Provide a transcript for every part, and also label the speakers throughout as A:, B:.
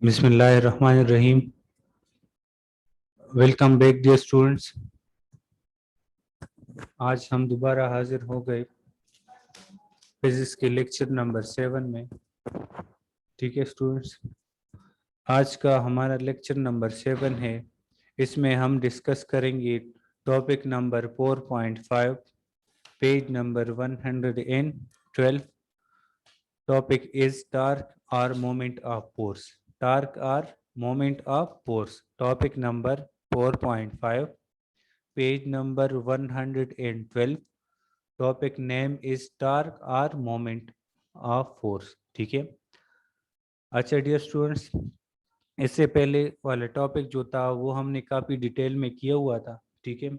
A: बिस्मिल्लाहिर्रहमानिर्रहीम। Welcome back dear students. आज हम दोबारा हाजिर हो गए फिजिक्स के लेक्चर नंबर 7 में। ठीक है स्टूडेंट्स, आज का हमारा लेक्चर नंबर 7 है। इसमें हम डिस्कस करेंगे topic number 4.5, page number 112। Topic is torque और मोमेंट ऑफ फोर्स। टार्क और moment of force, topic number 4.5, page number 112। Topic name is torque और मोमेंट ऑफ फोर्स। ठीक है। अच्छा डियर स्टूडेंट्स, इससे पहले वाला टॉपिक जो था वो हमने काफ़ी डिटेल में किया हुआ था। ठीक है,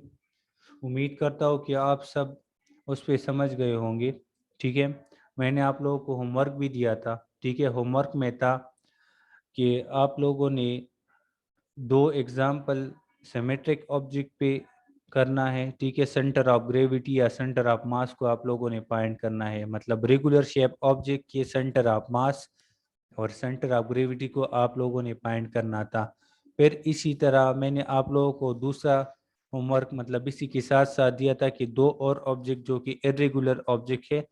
A: उम्मीद करता हूँ कि आप सब उस पर समझ गए होंगे। ठीक है, मैंने आप लोगों को होमवर्क भी दिया था। ठीक है, होमवर्क में था कि आप लोगों ने दो एग्जाम्पल सिमेट्रिक ऑब्जेक्ट पे करना है। ठीक है, सेंटर ऑफ ग्रेविटी या सेंटर ऑफ मास को आप लोगों ने फाइंड करना है। मतलब रेगुलर शेप ऑब्जेक्ट के सेंटर ऑफ मास और सेंटर ऑफ ग्रेविटी को आप लोगों ने फाइंड करना था। फिर इसी तरह मैंने आप लोगों को दूसरा होमवर्क मतलब इसी के साथ साथ दिया था कि दो और ऑब्जेक्ट जो कि इरेगुलर ऑब्जेक्ट है,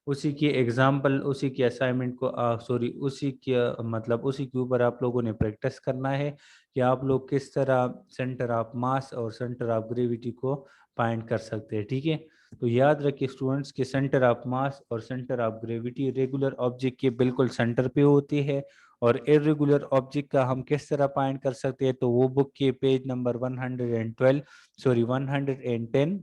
A: उसी के एग्जाम्पल, उसी के असाइनमेंट को सॉरी उसी के मतलब उसी के ऊपर आप लोगों ने प्रैक्टिस करना है कि आप लोग किस तरह सेंटर ऑफ मास और सेंटर ऑफ ग्रेविटी को फाइंड कर सकते हैं। ठीक है, तो याद रखिए स्टूडेंट्स के सेंटर ऑफ मास और centre of gravity regular object के बिल्कुल सेंटर पे होती है, और इरेगुलर ऑब्जेक्ट का हम किस तरह फाइंड कर सकते हैं, तो वो बुक के page number 112 sorry 110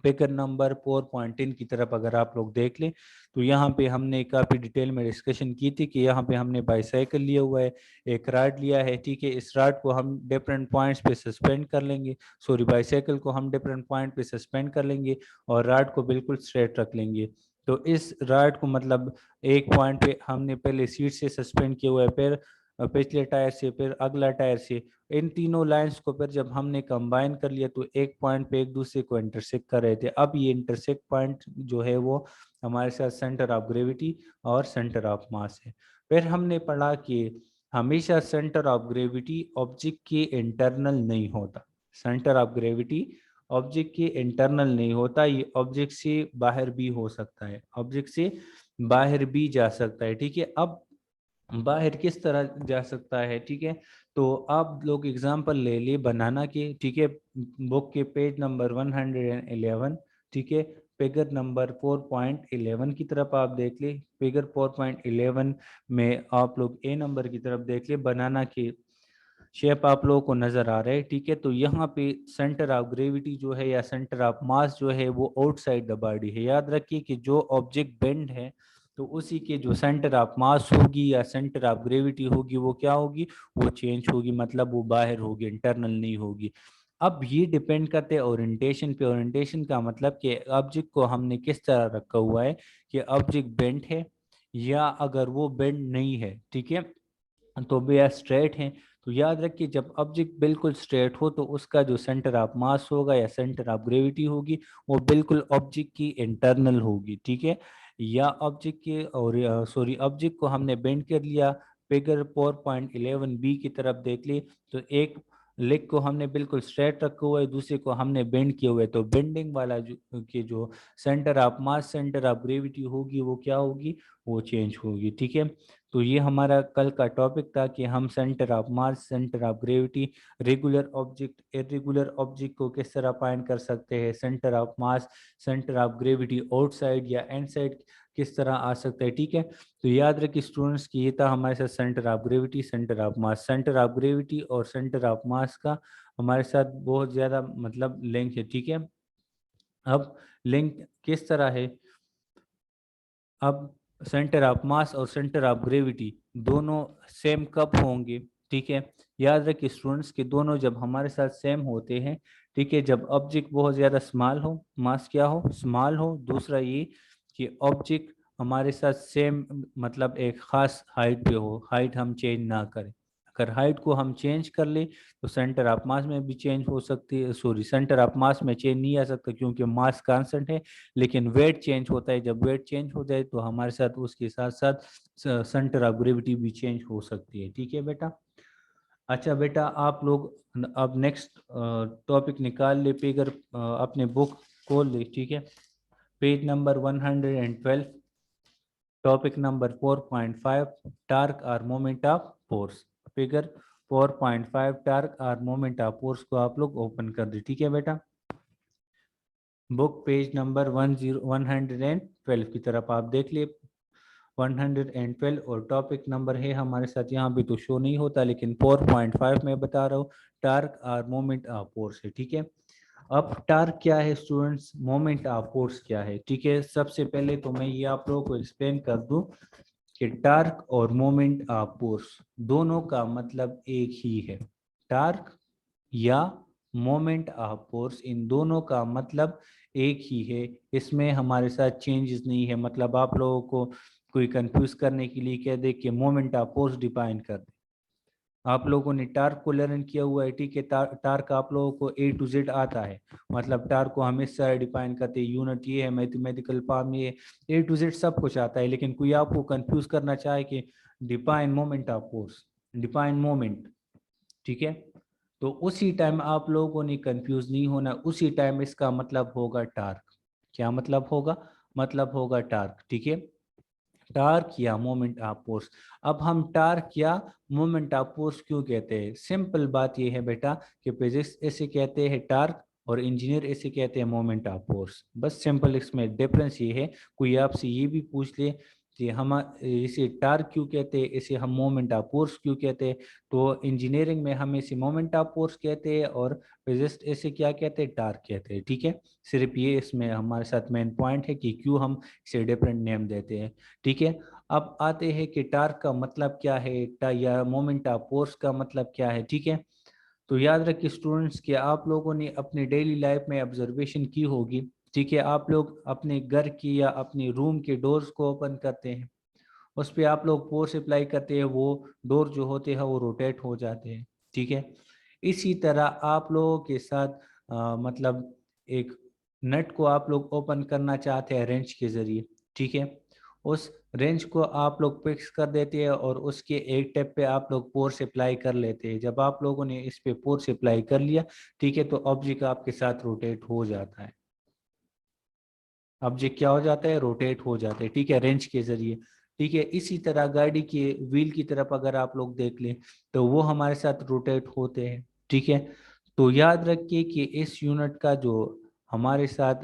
A: figure number 4.10 की तरफ अगर आप लोग देख लें तो यहाँ पे हमने काफ़ी डिटेल में डिस्कशन की थी कि यहाँ पे हमने बाईसाइकिल लिया हुआ है, एक राड लिया है। ठीक है, इस राड को हम डिफरेंट पॉइंट्स पे सस्पेंड कर लेंगे, सॉरी बाईसाइकिल को हम डिफरेंट पॉइंट पे सस्पेंड कर लेंगे और राड को बिल्कुल स्ट्रेट रख लेंगे। तो इस राड को मतलब एक पॉइंट पे हमने पहले सीट से सस्पेंड किया हुआ है, फिर पिछले टायर से, फिर अगला टायर से। इन तीनों लाइंस को फिर जब हमने कंबाइन कर लिया तो एक पॉइंट पे एक दूसरे को इंटरसेक्ट कर रहे थे। अब ये इंटरसेक्ट पॉइंट जो है वो हमारे साथ सेंटर ऑफ ग्रेविटी और सेंटर ऑफ मास है। फिर हमने पढ़ा कि हमेशा सेंटर ऑफ ग्रेविटी ऑब्जेक्ट के इंटरनल नहीं होता। सेंटर ऑफ ग्रेविटी ऑब्जेक्ट के इंटरनल नहीं होता, ये ऑब्जेक्ट से बाहर भी हो सकता है, ऑब्जेक्ट से बाहर भी जा सकता है। ठीक है, अब बाहर किस तरह जा सकता है? ठीक है, तो आप लोग एग्जांपल ले लिए बनाना के। ठीक है, बुक के पेज नंबर 111। ठीक है, फिगर नंबर 4.11 की तरफ आप देख ले। फिगर 4.11 में आप लोग ए नंबर की तरफ देख ले, बनाना के शेप आप लोगों को नजर आ रहा है। ठीक है, तो यहाँ पे सेंटर ऑफ ग्रेविटी जो है या सेंटर ऑफ मास जो है वो आउटसाइड द बॉडी है। याद रखिए कि जो ऑब्जेक्ट बेंड है तो उसी के जो सेंटर ऑफ मास होगी या सेंटर ऑफ ग्रेविटी होगी वो क्या होगी, वो चेंज होगी, मतलब वो बाहर होगी, इंटरनल नहीं होगी। अब ये डिपेंड करते हैं ओरिएंटेशन पे। ओरिएंटेशन का मतलब कि ऑब्जेक्ट को हमने किस तरह रखा हुआ है, कि ऑब्जेक्ट बेंड है या अगर वो बेंड नहीं है। ठीक है, तो भी या स्ट्रेट है। तो याद रखिए जब ऑब्जेक्ट बिल्कुल स्ट्रेट हो तो उसका जो सेंटर ऑफ मास होगा या सेंटर ऑफ ग्रेविटी होगी वो बिल्कुल ऑब्जेक्ट की इंटरनल होगी। ठीक है, या ऑब्जेक्ट के और सॉरी ऑब्जेक्ट को हमने बेंड कर लिया। फिगर 4.11 बी की तरफ देख ली तो एक लेग को हमने बिल्कुल स्ट्रेट रखा हुआ है, दूसरे को हमने बेंड किया हुआ है, तो बेंडिंग वाला जो centre of mass centre of gravity होगी वो क्या होगी, वो चेंज होगी। ठीक है, तो ये हमारा कल का टॉपिक था कि हम centre of mass centre of gravity regular object irregular object को किस तरह फाइंड कर सकते हैं, centre of mass centre of gravity outside या इनसाइड किस तरह आ सकता है। ठीक है, तो याद रखिए स्टूडेंट्स की ये था हमारे साथ centre of gravity centre of mass. Centre of gravity और सेंटर ऑफ मास का हमारे साथ बहुत ज़्यादा मतलब लिंक है। ठीक है, अब लिंक किस तरह है, अब सेंटर ऑफ मास और सेंटर ऑफ ग्रेविटी दोनों सेम कब होंगे? ठीक है, याद रखिए स्टूडेंट्स के दोनों जब हमारे साथ सेम होते हैं। ठीक है, जब ऑब्जेक्ट बहुत ज़्यादा स्मॉल हो, मास क्या हो, स्मॉल हो। दूसरा ये कि ऑब्जेक्ट हमारे साथ सेम मतलब एक खास हाइट पे हो, हाइट हम चेंज ना करें, अगर हाइट को हम चेंज कर ले तो सेंटर ऑफ मास में भी चेंज हो सकती है, सॉरी सेंटर ऑफ मास में चेंज नहीं आ सकता क्योंकि मास कांस्टेंट है, लेकिन वेट चेंज होता है। जब वेट चेंज हो जाए तो हमारे साथ उसके साथ साथ सेंटर ऑफ ग्रेविटी भी चेंज हो सकती है। ठीक है बेटा। अच्छा बेटा, आप लोग अब नेक्स्ट टॉपिक निकाल ले, फिगर अपने बुक खोल ले। ठीक है, page number 112, topic number 4.5, torque और moment of force. Figure 4.5 torque और मोमेंट ऑफ फोर्स को आप लोग ओपन कर दे। ठीक है बेटा, बुक पेज नंबर 112 की तरफ आप देख लिए। 112 और टॉपिक नंबर है हमारे साथ, यहाँ भी तो शो नहीं होता लेकिन 4.5 में बता रहा हूँ, टार्क और मोमेंट ऑफ फोर्स है। ठीक है, अब टार्क क्या है स्टूडेंट्स, मोमेंट ऑफ फोर्स क्या है। ठीक है, सबसे पहले तो मैं ये आप लोगों को एक्सप्लेन कर दूं कि टार्क और मोमेंट ऑफ फोर्स दोनों का मतलब एक ही है। टार्क या मोमेंट ऑफ फोर्स, इन दोनों का मतलब एक ही है, इसमें हमारे साथ चेंजेस नहीं है। मतलब आप लोगों को कोई कंफ्यूज करने के लिए कह दे कि मोमेंट ऑफ फोर्स डिफाइन कर दे, आप लोगों ने टार्क को लर्न किया हुआ है। ठीक है, टार्क आप लोगों को ए टू जेड आता है, मतलब टार्क को हमेशा डिफाइन करते हैं, यूनिट ये है, मैथमेटिकल फॉर्म ये, ए टू जेड सब कुछ आता है। लेकिन कोई आपको कंफ्यूज करना चाहे कि define moment of force, define moment, ठीक है, तो उसी टाइम आप लोगों ने कंफ्यूज नहीं होना, उसी टाइम इसका मतलब होगा टार्क। क्या मतलब होगा, मतलब होगा टार्क। ठीक है, टार्क या मोमेंट ऑफ फोर्स। अब हम टार्क या मोमेंट ऑफ फोर्स क्यों कहते हैं, सिंपल बात यह है बेटा कि फिजिक्स ऐसे कहते हैं टार्क और इंजीनियर ऐसे कहते हैं मोमेंट ऑफ फोर्स, बस सिंपल इसमें डिफरेंस ये है। कोई आपसे ये भी पूछ ले कि हम इसे टार्क क्यों कहते हैं, इसे हम मोमेंट ऑफ फोर्स क्यों कहते हैं, तो इंजीनियरिंग में हम इसे मोमेंट ऑफ फोर्स कहते हैं और फिजिक्स ऐसे क्या कहते हैं, टार्क कहते हैं। ठीक है, सिर्फ ये इसमें हमारे साथ मेन पॉइंट है कि क्यों हम इसे डिफरेंट नेम देते हैं। ठीक है, अब आते हैं कि टार्क का मतलब क्या है या मोमेंट ऑफ फोर्स का मतलब क्या है। ठीक है, तो याद रखिए स्टूडेंट्स कि आप लोगों ने अपने डेली लाइफ में ऑब्जर्वेशन की होगी। ठीक है, आप लोग अपने घर की या अपने रूम के डोर्स को ओपन करते हैं, उस पर आप लोग फोर्स अप्लाई करते हैं, वो डोर जो होते हैं वो रोटेट हो जाते हैं। ठीक है, इसी तरह आप लोगों के साथ मतलब एक नट को आप लोग ओपन करना चाहते हैं रेंच के जरिए। ठीक है, उस रेंच को आप लोग फिक्स कर देते हैं और उसके एक टेप पे आप लोग फोर्स अप्लाई कर लेते हैं। जब आप लोगों ने इस पे फोर्स अप्लाई कर लिया, ठीक है, तो ऑब्जेक्ट आपके साथ रोटेट हो जाता है। ऑब्जेक्ट क्या हो जाता है, रोटेट हो जाते हैं। ठीक है, रेंच के जरिए। ठीक है, इसी तरह गाड़ी के व्हील की तरफ अगर आप लोग देख लें तो वो हमारे साथ रोटेट होते हैं। ठीक है, तो याद रखिए कि इस यूनिट का जो हमारे साथ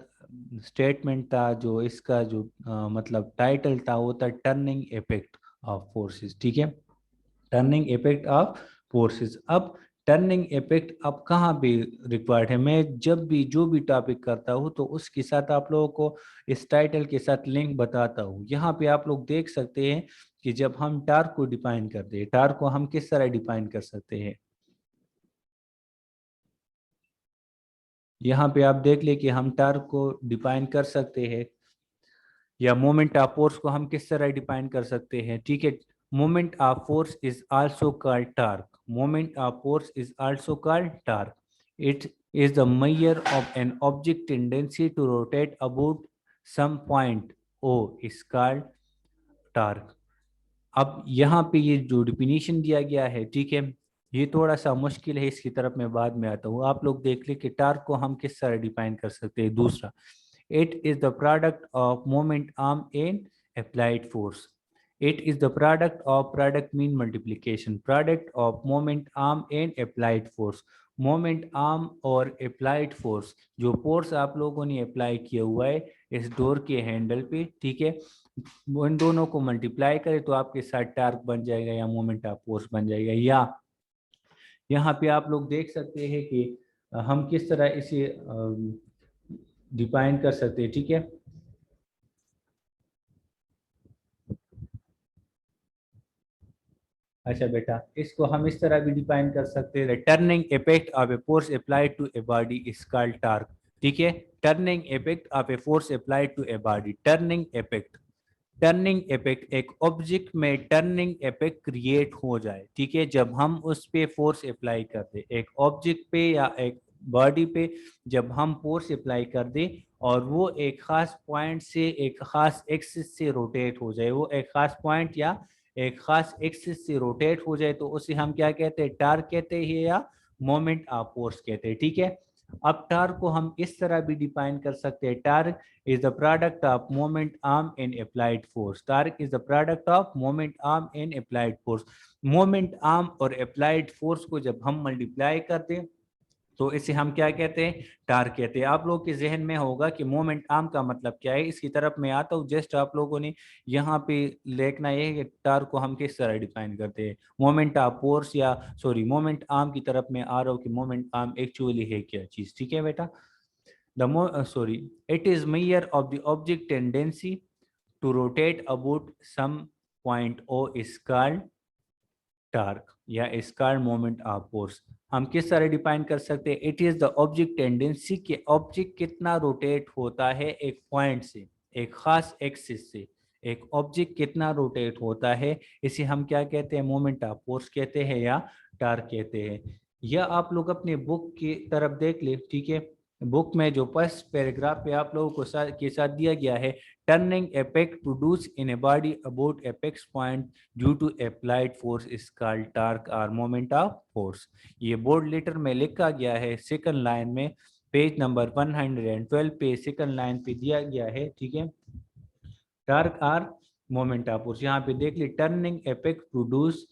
A: स्टेटमेंट था, जो इसका जो मतलब टाइटल था वो था टर्निंग इफेक्ट ऑफ फोर्सेस। ठीक है, टर्निंग इफेक्ट ऑफ फोर्सेस। अब टर्निंग इफेक्ट अब कहाँ पे रिक्वायर्ड है, मैं जब भी जो भी टॉपिक करता हूँ तो उसके साथ आप लोगों को इस टाइटल के साथ लिंक बताता हूँ। यहाँ पे आप लोग देख सकते हैं कि जब हम टार्क को डिफाइन करते हैं, टार्क को हम किस तरह डिफाइन कर सकते हैं। यहाँ पे आप देख ले कि हम टार्क को डिफाइन कर सकते हैं या मोमेंट ऑफ फोर्स को हम किस तरह डिफाइन कर सकते हैं। ठीक है, moment of force is also called torque, moment of force is also called torque. It is the measure of an object tendency to rotate about some point O is called torque। अब यहाँ पे ये जो definition दिया गया है, ठीक है, ये थोड़ा सा मुश्किल है, इसकी तरफ मैं बाद में आता हूँ। आप लोग देख ले कि टार्क को हम किस तरह डिफाइन कर सकते हैं। दूसरा, it is the product of moment arm and applied force। it is the product of product mean multiplication, product of moment arm and applied force। Moment arm और अप्लाइड फोर्स, जो फोर्स आप लोगों ने apply किया हुआ है इस door के हैंडल पे, ठीक है, उन दोनों को मल्टीप्लाई करें तो आपके साथ टार्क बन जाएगा या मोमेंट ऑफ फोर्स बन जाएगा। या यहाँ पे आप लोग देख सकते हैं कि हम किस तरह इसे डिफाइन कर सकते हैं। ठीक है, अच्छा बेटा, इसको हम इस तरह भी डिफाइन कर सकते हैं, turning effect of a force applied to a body is called torque. ठीक है, turning effect of a force applied to a body, turning effect, turning effect, एक ऑब्जेक्ट में टर्निंग इफेक्ट क्रिएट हो जाए, ठीक है, जब हम उस पे फोर्स अप्लाई कर दे, एक ऑब्जेक्ट पे या एक बॉडी पे जब हम फोर्स अप्लाई कर दे और वो एक खास पॉइंट से एक खास एक्सिस से रोटेट हो जाए, वो एक खास पॉइंट या एक खास एक्सिस से रोटेट हो जाए, तो उसे हम क्या कहते हैं, टार्क कहते हैं या मोमेंट ऑफ फोर्स कहते हैं, ठीक है। अब टार्क को हम इस तरह भी डिफाइन कर सकते हैं, torque is the product of moment arm in applied force. Torque is the product of moment arm in applied force. Moment arm और applied force को जब हम मल्टीप्लाई करते हैं तो इसे हम क्या कहते हैं, टार्क कहते हैं। आप लोगों के जहन में होगा कि मोमेंट आर्म का मतलब क्या है, इसकी तरफ मैं आता हूँ। जस्ट आप लोगों ने यहाँ पे देखना ये है कि टार्क को हम किस तरह डिफाइन करते हैं। मोमेंट ऑफ फोर्स या सॉरी मोमेंट आर्म की तरफ मैं आ रहा हूँ कि मोमेंट आर्म एक्चुअली है क्या चीज, ठीक है बेटा। it is measure of the object tendency to rotate about some point O is called torque या is called moment of force। हम किस तरह डिफाइन कर सकते हैं, it is the object tendency के ऑब्जेक्ट कितना रोटेट होता है एक पॉइंट से, एक खास एक्सिस से, एक ऑब्जेक्ट कितना रोटेट होता है, इसे हम क्या कहते हैं, मोमेंट ऑफ फोर्स कहते हैं या टार्क कहते हैं। या आप लोग अपने बुक की तरफ देख ले, ठीक है, बुक में जो फर्स्ट पैराग्राफ पे आप लोगों को के साथ दिया गया है, turning effect produce in a body about apex point due to applied force is called torque और मोमेंट ऑफ फोर्स। ये बोर्ड लेटर में लिखा गया है, सेकंड लाइन में पेज नंबर 112 पे सेकंड लाइन पे दिया गया है, ठीक है, टार्क और मोमेंट ऑफ फोर्स। यहाँ पे देख ली, turning effect produce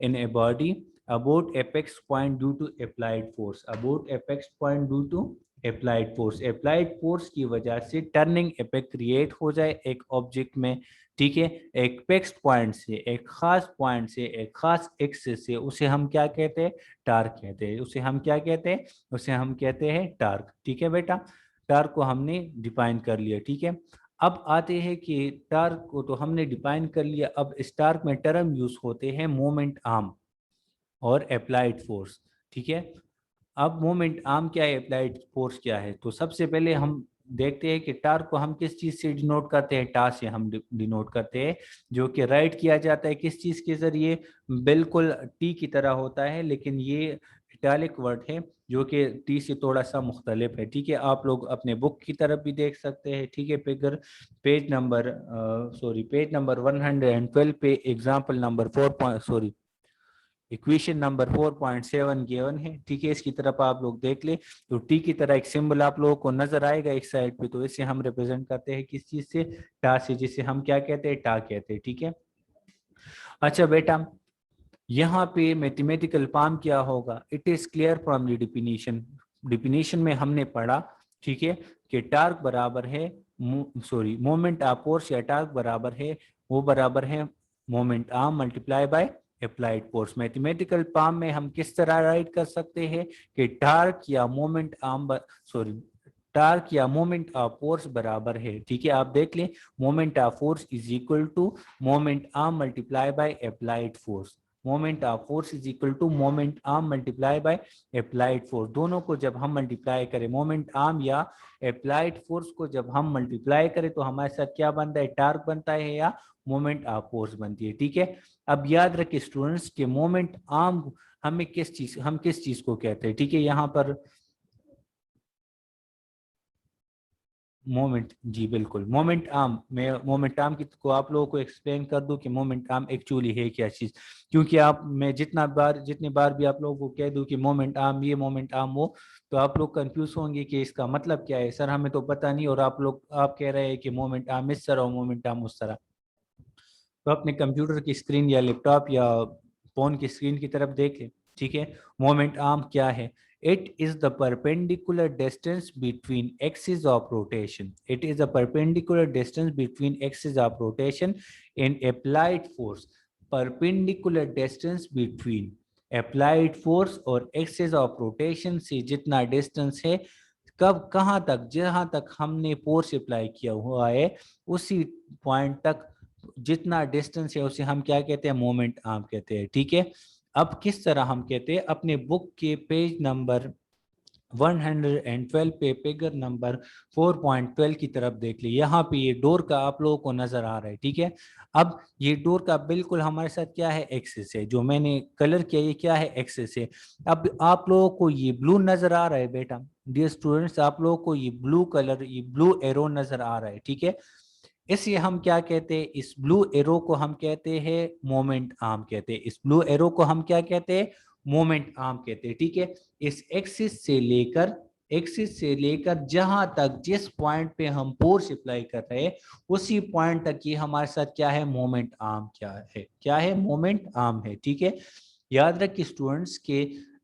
A: in a body about apex point due to applied force, about apex point due to applied force, applied force की वजह से टर्निंग इफेक्ट क्रिएट हो जाए एक ऑब्जेक्ट में, ठीक है, एक फिक्स्ड पॉइंट से, एक खास पॉइंट से, एक खास एक्सिस से, उसे हम क्या कहते हैं, टार्क कहते हैं। उसे हम क्या कहते हैं, उसे हम कहते हैं टार्क, ठीक है बेटा। टार्क को हमने डिफाइन कर लिया, ठीक है। अब आते हैं कि टार्क को तो हमने डिफाइन कर लिया, अब इस टार्क में टर्म यूज होते हैं मोमेंट आर्म और अप्लाइड फोर्स, ठीक है। अब मोमेंट आर्म क्या है, अप्लाइड फोर्स क्या है, तो सबसे पहले हम देखते हैं कि टार्क को हम किस चीज से डिनोट करते हैं, टा से हम डिनोट करते हैं, जो कि राइट किया जाता है किस चीज के जरिए, बिल्कुल टी की तरह होता है, लेकिन ये इटैलिक वर्ड है जो कि टी से थोड़ा सा मुख्तलिफ है, ठीक है। आप लोग अपने बुक की तरफ भी देख सकते हैं, ठीक है, figure page number page number 112 पे example number 4 equation number 4.7 given है, ठीक है। इसकी तरफ आप लोग देख ले तो टी की तरह एक सिंबल आप लोगों को नजर आएगा एक साइड पे, तो इसे हम रिप्रेजेंट करते हैं किस चीज से, टा से, जिसे हम क्या कहते हैं, टा कहते हैं, ठीक है। अच्छा बेटा, यहाँ पे मैथमेटिकल फॉर्म क्या होगा, it is clear from the definition. Definition में हमने पढ़ा, ठीक है, कि टार्क बराबर है मोमेंट ऑफ फोर्स, या टार्क बराबर है, वो बराबर है moment arm multiply by applied force. Mathematical form में हम किस तरह राइट कर सकते हैं कि टार्क या मोमेंट आर्म टार्क या मोमेंट ऑफ फोर्स बराबर है, ठीक है। आप देख लें, moment of force is equal to moment arm multiply by applied force, moment of force is equal to moment arm multiply by applied force. दोनों को जब हम मल्टीप्लाई करें, मोमेंट आर्म या अप्लाइड फोर्स को जब हम मल्टीप्लाई करें, तो हमारे साथ क्या बनता है, टार्क बनता है या मोमेंट ऑफ फोर्स बनती है, ठीक है। अब याद रखिए स्टूडेंट्स के मोमेंट आर्म हम किस चीज को कहते हैं, ठीक है। यहाँ पर मोमेंट, जी बिल्कुल, मोमेंट आर्म, मैं मोमेंट आर्म की को आप लोगों को एक्सप्लेन कर दूं कि मोमेंट आर्म एक्चुअली है क्या चीज, क्योंकि आप मैं जितनी बार भी आप लोगों को कह दूं कि मोमेंट आर्म ये मोमेंट आर्म वो, तो आप लोग कंफ्यूज होंगे कि इसका मतलब क्या है, सर हमें तो पता नहीं, और आप कह रहे हैं कि मोमेंट आर्म इस तरह और मोमेंट आर्म उस तरह। तो अपने कंप्यूटर की स्क्रीन या लैपटॉप या फोन की स्क्रीन की तरफ देखें, ठीक है। मोमेंट आर्म क्या है, it is the perpendicular distance between axes of rotation, it is the perpendicular distance between axes of rotation in applied force, perpendicular distance between applied force और axis of rotation से जितना distance है, कब कहाँ तक, जहां तक हमने फोर्स अप्लाई किया हुआ है उसी पॉइंट तक जितना डिस्टेंस है उसे हम क्या कहते हैं, मोमेंट आर्म कहते हैं, ठीक है। अब किस तरह हम कहते हैं, अपने बुक के पेज नंबर 112 पे फिगर नंबर 4.12 की तरफ देख ली। यहाँ पे ये डोर का आप लोगों को नजर आ रहा है, ठीक है। अब ये डोर का बिल्कुल हमारे साथ क्या है, एक्सिस है, जो मैंने कलर किया ये क्या है, एक्सिस है। अब आप लोगों को ये ब्लू नजर आ रहा है बेटा, डियर स्टूडेंट्स, आप लोगों को ये ब्लू कलर, ये ब्लू एरो नजर आ रहा है, ठीक है। इसलिए हम क्या कहते हैं, इस ब्लू एरो को हम कहते हैं मोमेंट आर्म कहते हैं। इस ब्लू एरो को हम क्या कहते हैं, मोमेंट आर्म कहते हैं, ठीक है। इस एक्सिस से लेकर जहां तक जिस पॉइंट पे हम फोर्स अप्लाई कर रहे हैं उसी पॉइंट तक ये हमारे साथ क्या है, मोमेंट आर्म क्या है, मोमेंट आर्म है, ठीक है। याद रखिए स्टूडेंट्स के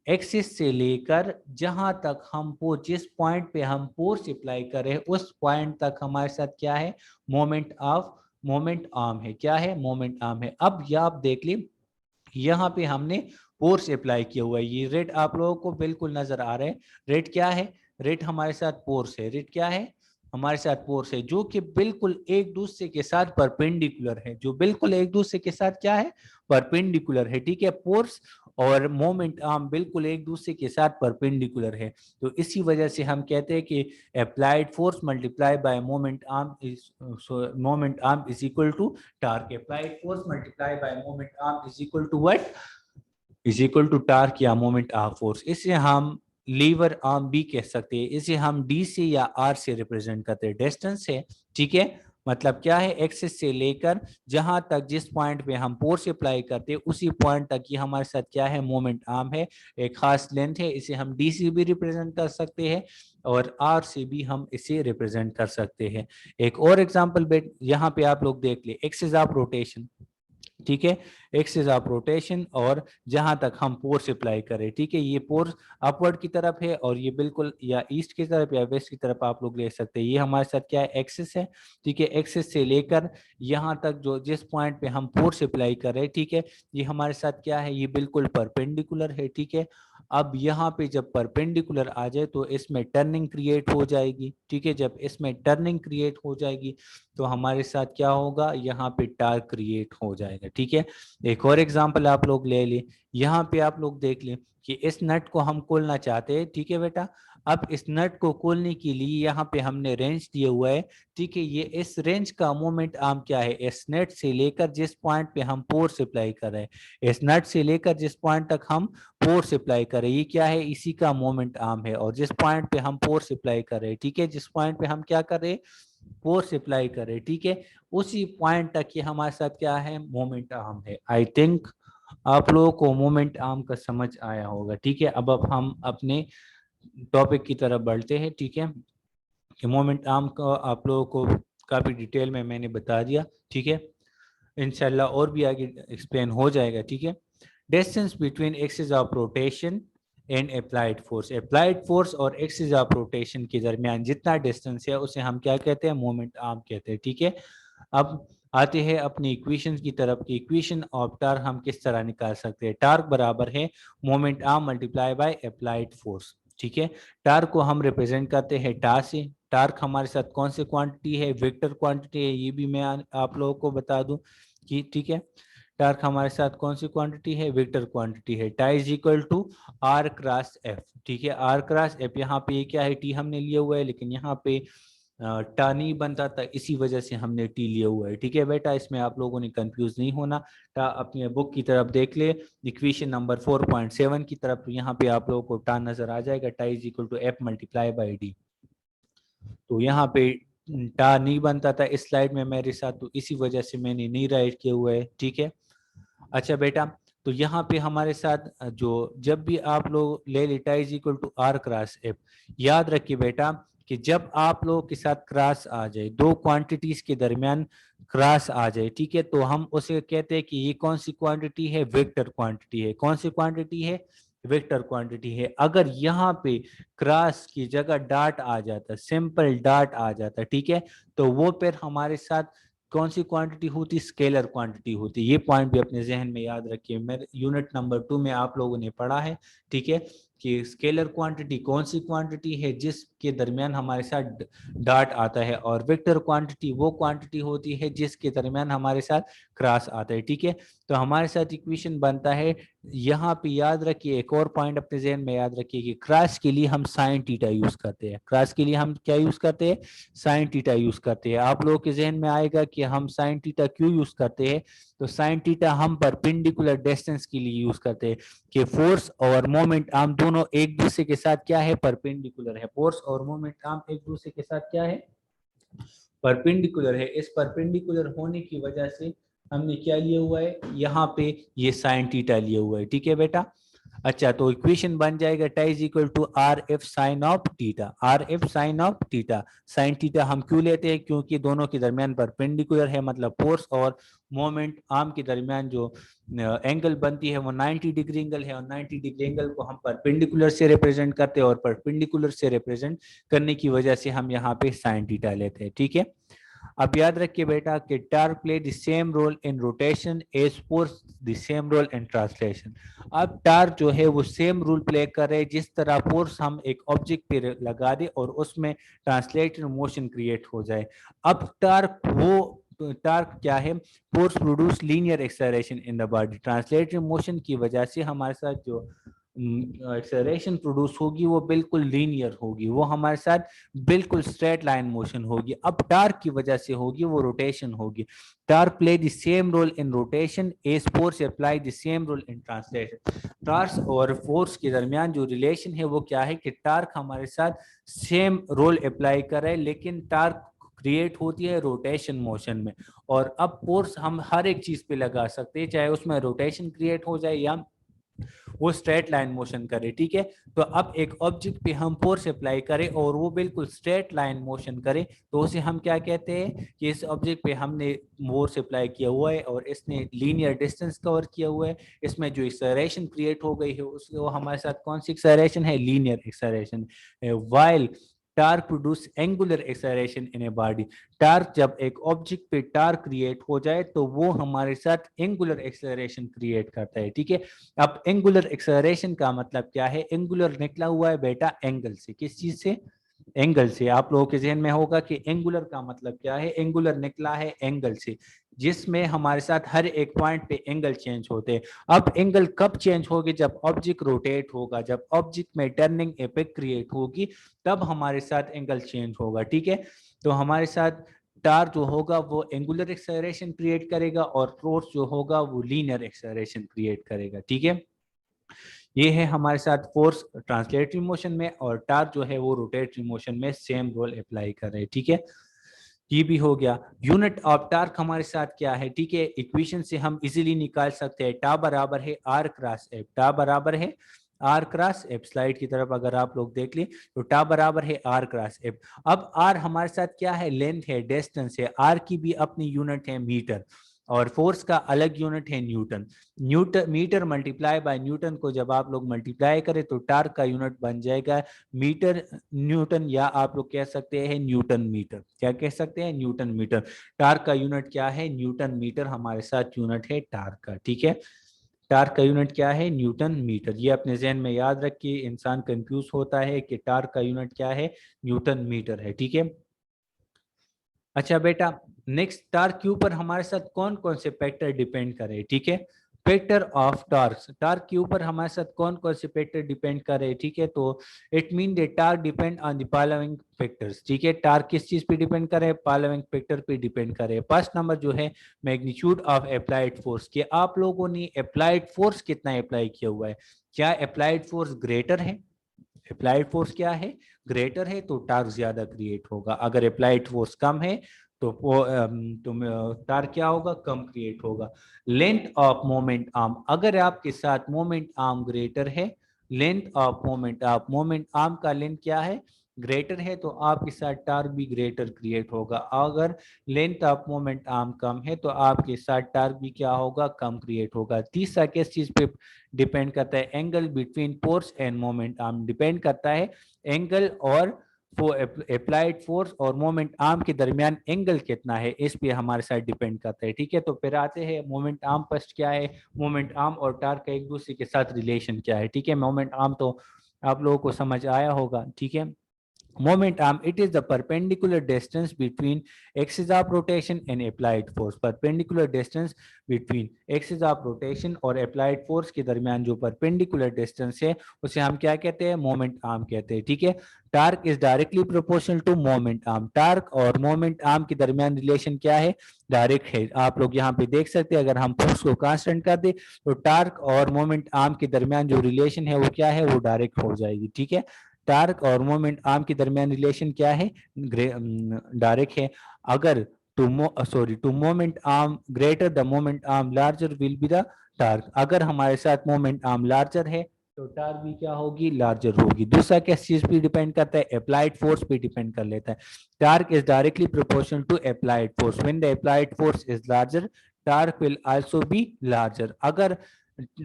A: एक्सिस से लेकर जहां तक हम जिस पॉइंट पे हम फोर्स अप्लाई कर रहे हैं उस पॉइंट तक हमारे साथ क्या है, मोमेंट आर्म है, क्या है, मोमेंट आर्म है। अब ये आप देख ली, यहाँ पे हमने फोर्स अप्लाई किया हुआ है, ये रेड आप लोगों को बिल्कुल नजर आ रहा है। रेड क्या है, रेड हमारे साथ फोर्स है, रेड क्या है, हमारे साथ फोर्स है, जो कि बिल्कुल एक दूसरे के साथ परपेंडिकुलर है, जो बिल्कुल एक दूसरे के साथ क्या है, परपेंडिकुलर है, ठीक है। फोर्स और मोमेंट आर्म बिल्कुल एक दूसरे के साथ परपेंडिकुलर है। तो इसी वजह से हम कहते हैं कि applied force multiply by moment arm is equal to torque. Applied force multiply by moment arm is equal to what, is equal to torque या मोमेंट आर्म फोर्स। इसे हम लीवर आर्म भी कह सकते हैं, इसे हम डी से या आर से रिप्रेजेंट करते हैं, डिस्टेंस है, ठीक है। मतलब क्या है, एक्सिस से लेकर जहां तक जिस पॉइंट पे हम फोर्स अप्लाई करते हैं उसी पॉइंट तक ये हमारे साथ क्या है, मोमेंट आर्म है, एक खास लेंथ है। इसे हम डी से भी रिप्रेजेंट कर सकते हैं और आर से भी हम इसे रिप्रेजेंट कर सकते हैं। एक और एग्जांपल बेट यहाँ पे आप लोग देख ले, एक्सिस ऑफ रोटेशन, ठीक है, एक्सिस ऑफ रोटेशन, और जहां तक हम फोर्स अप्लाई करें, ठीक है, ये फोर्स अपवर्ड की तरफ है और ये बिल्कुल या ईस्ट की तरफ या वेस्ट की तरफ आप लोग ले सकते हैं। ये हमारे साथ क्या है, एक्सिस है, ठीक है। एक्सिस से लेकर यहाँ तक जो जिस पॉइंट पे हम फोर्स अप्लाई कर रहे हैं, ठीक है, ये हमारे साथ क्या है, ये बिल्कुल परपेंडिकुलर है, ठीक है। अब यहाँ पे जब परपेंडिकुलर आ जाए तो इसमें टर्निंग क्रिएट हो जाएगी, ठीक है। जब इसमें टर्निंग क्रिएट हो जाएगी तो हमारे साथ क्या होगा, यहाँ पे टार्क क्रिएट हो जाएगा, ठीक है। एक और एग्जांपल आप लोग ले लें, यहाँ पे आप लोग देख लें कि इस नट को हम खोलना चाहते हैं, ठीक है बेटा। अब इस नट को खोलने के लिए यहाँ पे हमने रेंज दिया हुआ है, ठीक है। ये इस रेंज का मोमेंट आर्म क्या है, इस नट से लेकर जिस पॉइंट पे हम फोर्स अप्लाई कर रहे हैं, इस नट से लेकर जिस पॉइंट तक हम फोर्स अप्लाई कर रहे हैं, ये क्या है, इसी का मोमेंट आर्म है। और जिस पॉइंट पे हम फोर्स अप्लाई कर रहे हैं, ठीक है, जिस पॉइंट पे हम क्या कर रहे हैं, फोर्स अप्लाई करें, ठीक है, उसी पॉइंट तक ये हमारे साथ क्या है, मोमेंट आर्म है। आई थिंक आप लोगों को मोमेंट आर्म का समझ आया होगा, ठीक है। अब हम अपने टॉपिक की तरफ बढ़ते हैं, ठीक है। कि मोमेंट आर्म का आप लोगों को काफी डिटेल में मैंने बता दिया, ठीक है। इंशाल्लाह और भी आगे एक्सप्लेन हो जाएगा, ठीक है। Distance between axis of rotation and applied force, applied force और एक्सिस ऑफ रोटेशन के दरमियान जितना डिस्टेंस है उसे हम क्या कहते हैं, मोमेंट आर्म कहते हैं, ठीक है। अब आते हैं अपनी इक्वेशन की तरफ की, इक्वेशन ऑफ टार्क हम किस तरह निकाल सकते हैं। टार्क बराबर है moment arm multiply by applied force, ठीक है। टार्क को हम रिप्रेजेंट करते हैं टा से। टार्क हमारे साथ कौन सी क्वांटिटी है, वेक्टर क्वांटिटी है, ये भी मैं आप लोगों को बता दूं कि ठीक है, टार्क हमारे साथ कौन सी क्वांटिटी है, वेक्टर क्वांटिटी है। Tau is equal to r cross F, ठीक है, आर क्रॉस एफ। यहाँ पे ये क्या है, टी हमने लिया हुआ है, लेकिन यहाँ पे टा नहीं बनता था, इसी वजह से हमने टी लिया हुआ है, ठीक है बेटा। इसमें आप लोगों ने कंफ्यूज नहीं होना। टा अपनी बुक की तरफ देख ले, इक्वेशन नंबर 4.7 की तरफ, तो यहाँ पे आप लोगों को टा नजर आ जाएगा, tau is equal to F multiply by d. तो यहाँ पे टा नहीं बनता था इस स्लाइड में मेरे साथ, तो इसी वजह से मैंने नहीं राइट किया हुआ है, ठीक है। अच्छा बेटा, तो यहाँ पे हमारे साथ जो जब भी आप लोग ले लेटा is equal to r cross F, याद रखिए बेटा कि जब आप लोगों के साथ क्रॉस आ जाए, दो क्वांटिटीज के दरमियान क्रॉस आ जाए, ठीक है, तो हम उसे कहते हैं कि ये कौन सी क्वांटिटी है, वेक्टर क्वांटिटी है। कौन सी क्वांटिटी है, वेक्टर क्वांटिटी है। अगर यहाँ पे क्रॉस की जगह डॉट आ जाता, सिंपल डॉट आ जाता, ठीक है, तो वो फिर हमारे साथ कौन सी क्वांटिटी होती, स्केलर क्वांटिटी होती। ये पॉइंट भी अपने जहन में याद रखिए, मेरे यूनिट नंबर 2 में आप लोगों ने पढ़ा है, ठीक है, कि स्केलर क्वांटिटी कौन सी क्वांटिटी है जिसके दरमियान हमारे साथ डॉट आता है, और वेक्टर क्वांटिटी वो क्वांटिटी होती है जिसके दरमियान हमारे साथ क्रॉस आता है। ठीक है, तो हमारे साथ इक्वेशन बनता है, यहाँ पे याद रखिए एक और पॉइंट अपने जहन में याद रखिए कि क्रॉस के लिए हम साइन थीटा यूज करते हैं। क्रॉस के लिए हम क्या यूज करते हैं? साइन थीटा यूज करते हैं। आप लोगों के जहन में आएगा कि हम साइन थीटा क्यों यूज करते हैं, तो साइन थीटा हम परपेंडिकुलर डिस्टेंस के लिए यूज करते हैं कि फोर्स और मोमेंट आर्म दोनों एक दूसरे के साथ क्या है? परपेंडिकुलर है। फोर्स और मोमेंट आर्म एक दूसरे के साथ क्या है? परपेंडिकुलर है। इस परपेंडिकुलर होने की वजह से हमने क्या लिया हुआ है? यहाँ पे ये साइन थीटा लिया हुआ है। ठीक है बेटा, अच्छा तो इक्वेशन बन जाएगा tau is equal to r F sine of theta. R F sine of theta, sine theta हम क्यों लेते हैं? क्योंकि दोनों के दरमियान परपेंडिकुलर है, मतलब फोर्स और मोमेंट आर्म के दरमियान जो एंगल बनती है वो 90 डिग्री एंगल है, और 90 डिग्री एंगल को हम परपेंडिकुलर से रिप्रेजेंट करते हैं, और परपेंडिकुलर से रिप्रेजेंट करने की वजह से हम यहाँ पे साइन थीटा लेते हैं। ठीक है, अब याद रखिए बेटा कि torque play the same role in rotation as force the same role in translation. अब टार्क जो है वो सेम रोल प्ले कर रहे हैं, जिस तरह फोर्स हम एक ऑब्जेक्ट पे लगा दे और उसमें ट्रांसलेटर मोशन क्रिएट हो जाए। अब टार्क क्या है? Force produce linear acceleration in the body. Translatory motion की वजह से हमारे साथ जो एक्सेलरेशन प्रोड्यूस होगी वो बिल्कुल लीनियर होगी, वो हमारे साथ बिल्कुल स्ट्रेट लाइन मोशन होगी। अब टार्क की वजह से होगी वो रोटेशन होगी। Torque play the same role in rotation as force apply the same role in translation. Torque और फोर्स के दरमियान जो रिलेशन है वो क्या है कि टार्क हमारे साथ सेम रोल अप्लाई कर रहा है, लेकिन टार्क क्रिएट होती है रोटेशन मोशन में। और अब फोर्स हम हर एक चीज पे लगा सकते हैं, चाहे उसमें रोटेशन क्रिएट हो जाए या वो स्ट्रेट लाइन मोशन करे। ठीक है, तो अब एक ऑब्जेक्ट पे हम फोर्स अप्लाई करें और वो बिल्कुल स्ट्रेट लाइन मोशन करे, तो उसे हम क्या कहते हैं कि इस ऑब्जेक्ट पे हमने फोर्स अप्लाई किया हुआ है और इसने लीनियर डिस्टेंस कवर किया हुआ है, इसमें जो एक्सेलरेशन क्रिएट हो गई है उसको हमारे साथ कौन सी एक्सेलरेशन है? Linear acceleration. While torque produce angular acceleration in a body. Torque जब एक ऑब्जेक्ट पे टार्क क्रिएट हो जाए तो वो हमारे साथ एंगुलर एक्सेलरेशन क्रिएट करता है। ठीक है, अब एंगुलर एक्सेलरेशन का मतलब क्या है? एंगुलर निकला हुआ है बेटा एंगल से। किस चीज से? एंगल से। आप लोगों के जहन में होगा कि एंगुलर का मतलब क्या है? एंगुलर निकला है एंगल से, जिसमें हमारे साथ हर एक पॉइंट पे एंगल चेंज होते हैं। अब एंगल कब चेंज होगी? जब ऑब्जेक्ट रोटेट होगा, जब ऑब्जेक्ट में टर्निंग इफेक्ट क्रिएट होगी, तब हमारे साथ एंगल चेंज होगा। ठीक है, तो हमारे साथ टार जो होगा वो एंगुलर एक्सेलरेशन क्रिएट करेगा और फोर्स जो होगा वो लीनियर एक्सेलरेशन क्रिएट करेगा। ठीक है, ये है हमारे साथ फोर्स ट्रांसलेटरी मोशन में, और टार्क जो है वो रोटेटरी मोशन में सेम रोल अप्लाई कर रहे हैं। ठीक है, ये भी हो गया। यूनिट ऑफ टार्क हमारे साथ क्या है? ठीक है, इक्वेशन से हम इजीली निकाल सकते हैं। टा बराबर है आर क्रॉस एफ। टा बराबर है आर क्रॉस एफ। स्लाइड की तरफ अगर आप लोग देख लें तो टा बराबर है आर क्रॉस एफ। अब आर हमारे साथ क्या है? लेंथ है, डिस्टेंस है। आर की भी अपनी यूनिट है मीटर, और फोर्स का अलग यूनिट है newton. Newton metre multiply by newton को जब आप लोग मल्टीप्लाई करें तो टार्क का यूनिट बन जाएगा मीटर न्यूटन, या आप लोग कह सकते हैं न्यूटन मीटर। क्या कह सकते हैं? Newton metre. टार्क का यूनिट क्या है? न्यूटन मीटर हमारे साथ यूनिट है टार्क का। ठीक है, टार्क का यूनिट क्या है? Newton metre. ये अपने जहन में याद रखिए, इंसान कंफ्यूज होता है कि टार्क का यूनिट क्या है? न्यूटन मीटर है। ठीक है, अच्छा बेटा नेक्स्ट, टार्क के ऊपर हमारे साथ कौन कौन से फैक्टर डिपेंड करे? ठीक है, फैक्टर ऑफ टार्क। टार्क के ऊपर हमारे साथ कौन कौन से फैक्टर डिपेंड करे? ठीक है, तो it mean the torque depend on the following factors. ठीक है, टार्क किस चीज पे डिपेंड करे? फॉलोइंग फैक्टर पे डिपेंड करे। फर्स्ट नंबर जो है मैग्नीट्यूड ऑफ अप्लाइड फोर्स, कि आप लोगों ने अप्लाइड फोर्स कितना अप्लाई किया हुआ है। क्या अप्लाइड फोर्स ग्रेटर है? अप्लाइड फोर्स क्या है? ग्रेटर है, तो टार्क ज्यादा क्रिएट होगा। अगर अप्लाइड फोर्स कम है तो टार्क क्या होगा? कम क्रिएट होगा। लेंथ ऑफ मोमेंट आर्म, अगर आपके साथ मोमेंट आर्म ग्रेटर है, लेंथ ऑफ मोमेंट आर्म का लेंथ क्या है? ग्रेटर है, तो आपके साथ टार्क भी ग्रेटर क्रिएट होगा। अगर लेंथ ऑफ मोमेंट आर्म कम है तो आपके साथ टार्क भी क्या होगा? कम क्रिएट होगा। तीसरा किस चीज पे डिपेंड करता है? Angle between force end moment arm depend करता है। एंगल और अप्लाइड फोर्स और मोमेंट आर्म के दरमियान एंगल कितना है, इस पे हमारे साथ डिपेंड करता है। ठीक है, तो फिर आते हैं मोमेंट आर्म फर्स्ट क्या है, मोमेंट आर्म और टार्क का एक दूसरे के साथ रिलेशन क्या है। ठीक है, मोमेंट आर्म तो आप लोगों को समझ आया होगा, ठीक है। Moment arm, it is the perpendicular distance between axis of rotation and applied force. Perpendicular distance between axis of rotation और applied force के दरमियान जो perpendicular distance है उसे हम क्या कहते हैं, moment arm कहते हैं, ठीक है। Torque is directly proportional to moment arm. Torque और moment arm के दरमियान रिलेशन क्या है, डायरेक्ट है। आप लोग यहाँ पे देख सकते हैं, अगर हम फोर्स को कांस्टेंट कर दे तो टार्क और मोमेंट आर्म के दरमियान जो रिलेशन है वो क्या है, वो डायरेक्ट हो जाएगी, ठीक है। टार्क और मोमेंट आर्म के दरमियान रिलेशन क्या है, डायरेक्ट है। अगर to moment arm greater the moment arm larger will be the torque. अगर हमारे साथ मोमेंट आर्म लार्जर है तो टार्क भी क्या होगी, लार्जर होगी। दूसरा किस चीज पे डिपेंड करता है, अप्लाइड फोर्स पे डिपेंड कर लेता है। Torque is directly proportional to applied force. When the applied force is larger torque will also be larger. अगर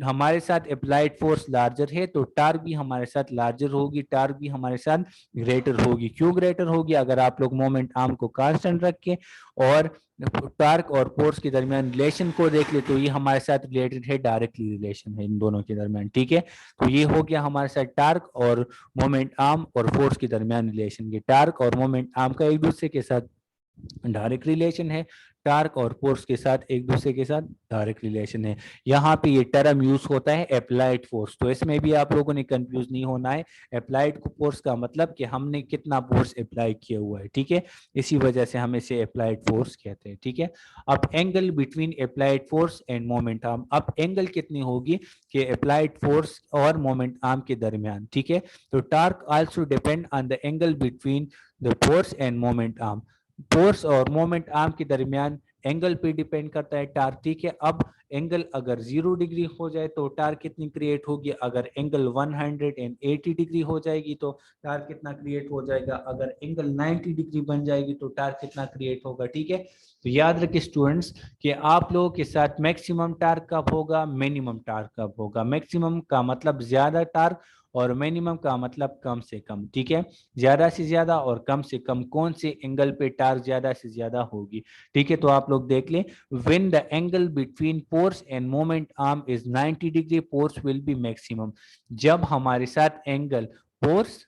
A: हमारे साथ अप्लाइड फोर्स लार्जर है तो टार्क भी हमारे साथ लार्जर होगी, टार्क भी हमारे साथ ग्रेटर होगी। क्यों ग्रेटर होगी, अगर आप लोग मोमेंट आर्म को कांस्टेंट रख के और टार्क और फोर्स के दरमियान रिलेशन को देख ले तो ये हमारे साथ रिलेटेड है, डायरेक्टली रिलेशन है इन दोनों के दरमियान, ठीक है। तो ये हो गया हमारे साथ टार्क और मोमेंट आर्म और फोर्स के दरमियान रिलेशन। के टार्क और मोमेंट आर्म का एक दूसरे के साथ डायरेक्ट रिलेशन है, टार्क और फोर्स के साथ एक दूसरे के साथ डायरेक्ट रिलेशन है। यहाँ पे ये टर्म यूज होता है अप्लाइड फोर्स, तो इसमें भी आप लोगों ने कंफ्यूज नहीं होना है। अप्लाइड फोर्स का मतलब कि हमने कितना फोर्स अप्लाई किया हुआ है, ठीक है, इसी वजह से हम इसे अप्लाइड फोर्स कहते हैं, ठीक है। अब angle between applied force end moment arm, अब एंगल कितनी होगी कि अप्लाइड फोर्स और मोमेंट आर्म के दरमियान, ठीक है। तो torque also depend on the angle between the force end moment arm. Force और मोमेंट आर्म के दरमियान एंगल पे डिपेंड करता है टार्क, ठीक है। अब एंगल अगर 0 डिग्री हो जाए तो टार्क कितनी क्रिएट होगी, अगर एंगल 180 डिग्री हो जाएगी तो टार्क कितना क्रिएट हो जाएगा, अगर एंगल 90 डिग्री बन जाएगी तो टार्क कितना क्रिएट होगा, ठीक है। तो याद रखिए स्टूडेंट्स कि आप लोगों के साथ मैक्सिमम टार्क कब होगा, मिनिमम टार्क कब होगा। मैक्सिमम का मतलब ज्यादा टार्क और मिनिमम का मतलब कम से कम, ठीक है। ज्यादा से ज्यादा और कम से कम कौन से एंगल पे टार्क ज्यादा से ज्यादा होगी, ठीक है। तो आप लोग देख लें, when the angle between force end moment arm is 90 degree force will be maximum. जब हमारे साथ एंगल फोर्स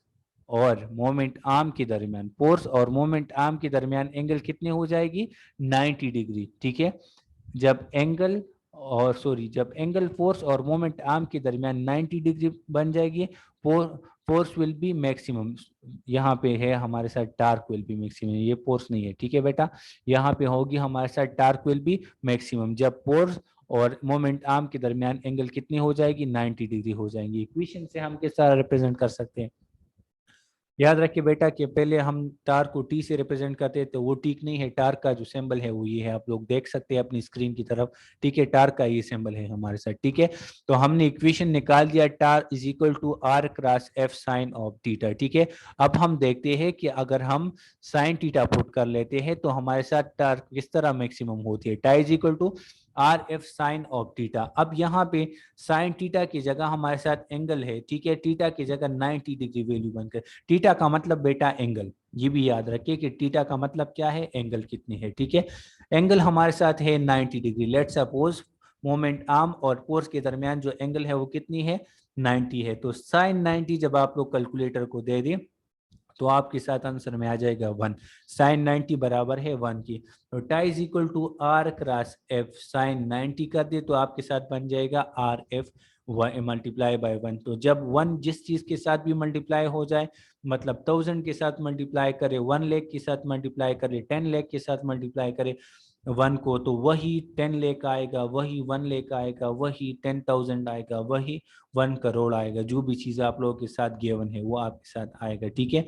A: और मोमेंट आर्म के दरमियान, फोर्स और मोमेंट आर्म के दरमियान एंगल कितनी हो जाएगी, 90 डिग्री, ठीक है। जब एंगल जब एंगल फोर्स और मोमेंट आर्म के दरमियान 90 डिग्री बन जाएगी, फोर्स विल बी मैक्सिमम। यहाँ पे है हमारे साथ टार्क विल बी मैक्सिमम, ये फोर्स नहीं है, ठीक है बेटा। यहाँ पे होगी हमारे साथ टार्क विल बी मैक्सिमम जब फोर्स और मोमेंट आर्म के दरमियान एंगल कितनी हो जाएगी, 90 डिग्री हो जाएंगी। इक्वेशन से हम किस तरह रिप्रेजेंट कर सकते हैं, याद रखिए बेटा कि पहले हम टार्क को टी से रिप्रेजेंट करते हैं तो वो ठीक नहीं है। टार्क का जो सिंबल है वो ये है, आप लोग देख सकते हैं अपनी स्क्रीन की तरफ, ठीक है। टार्क का ये सिंबल है हमारे साथ, ठीक है। तो हमने इक्वेशन निकाल दिया, torque is equal to r cross F sine of theta, ठीक है। अब हम देखते हैं कि अगर हम साइन थीटा पुट कर लेते हैं तो हमारे साथ टार्क किस तरह मैक्सिमम होती है। Tau is equal to r F sine of theta. अब यहाँ पे साइन थीटा की जगह हमारे साथ एंगल है, ठीक है। थीटा की जगह 90 डिग्री वैल्यू बनकर, थीटा का मतलब बेटा एंगल, ये भी याद रखिए कि थीटा का मतलब क्या है, एंगल कितनी है, ठीक है। एंगल हमारे साथ है 90 degree. Let's suppose moment arm और फोर्स के दरमियान जो एंगल है वो कितनी है, 90 है। तो साइन 90 जब आप लोग कैलकुलेटर को दे दें तो आपके साथ आंसर में आ जाएगा 1। साइन 90 बराबर है 1 की। तो tau is equal to r cross F sine 90 कर दे तो आपके साथ बन जाएगा आर एफ मल्टीप्लाई बाय 1। तो जब 1 जिस चीज के साथ भी मल्टीप्लाई हो जाए, मतलब 1000 के साथ मल्टीप्लाई करे, 1 लाख के साथ मल्टीप्लाई करे, 10 लाख के साथ मल्टीप्लाई करे 1 को, तो वही 10 लाख आएगा, वही 1 लाख आएगा, वही 10,000 आएगा, वही 1 करोड़ आएगा। जो भी चीज आप लोगों के साथ गिवन है वो आपके साथ आएगा, ठीक है।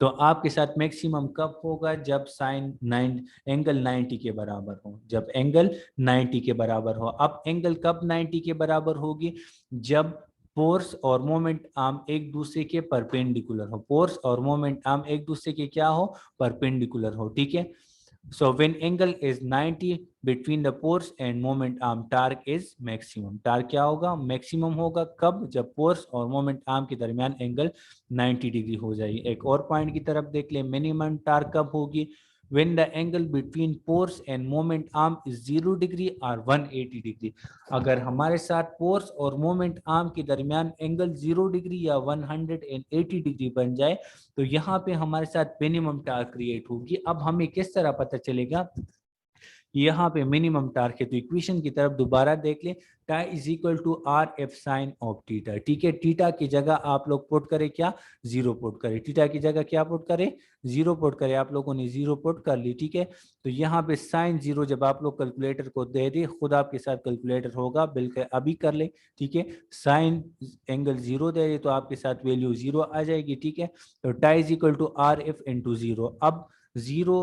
A: तो आपके साथ मैक्सिमम कब होगा, जब साइन 9 एंगल 90 के बराबर हो, जब एंगल 90 के बराबर हो। अब एंगल कब 90 के बराबर होगी, जब फोर्स और मोमेंट आर्म एक दूसरे के परपेंडिकुलर हो। फोर्स और मोमेंट आर्म एक दूसरे के क्या हो, परपेंडिकुलर हो, ठीक है। So when angle is 90 between the force and moment arm, torque is maximum. Torque क्या होगा, मैक्सिमम होगा कब, जब फोर्स और मोमेंट आर्म के दरमियान एंगल 90 डिग्री हो जाएगी। एक और पॉइंट की तरफ देख ले, मिनिमम टार्क कब होगी, when the angle between pores and moment arm is 0 degree और 180 डिग्री। अगर हमारे साथ पोर्स और मोमेंट आर्म के दरमियान एंगल 0 डिग्री या 180 डिग्री बन जाए तो यहाँ पे हमारे साथ मिनिमम टार्क क्रिएट होगी। अब हमें किस तरह पता चलेगा यहाँ पे मिनिमम टार्क है? तो इक्वेशन की तरफ दोबारा देख ले, tau is equal to r F sine of theta. ठीक है, थीटा की जगह आप लोग पुट करें क्या? 0 पुट करें। थीटा की जगह क्या पुट करें? 0 पुट करें। आप लोगों ने 0 पुट कर ली। ठीक है, तो यहाँ पे साइन 0 जब आप लोग कैलकुलेटर को दे दे, खुद आपके साथ कैलकुलेटर होगा, बिल्कुल अभी कर ले। ठीक है, साइन एंगल 0 दे दे तो आपके साथ वैल्यू 0 आ जाएगी। ठीक है, तो tau is equal to r F into 0। अब 0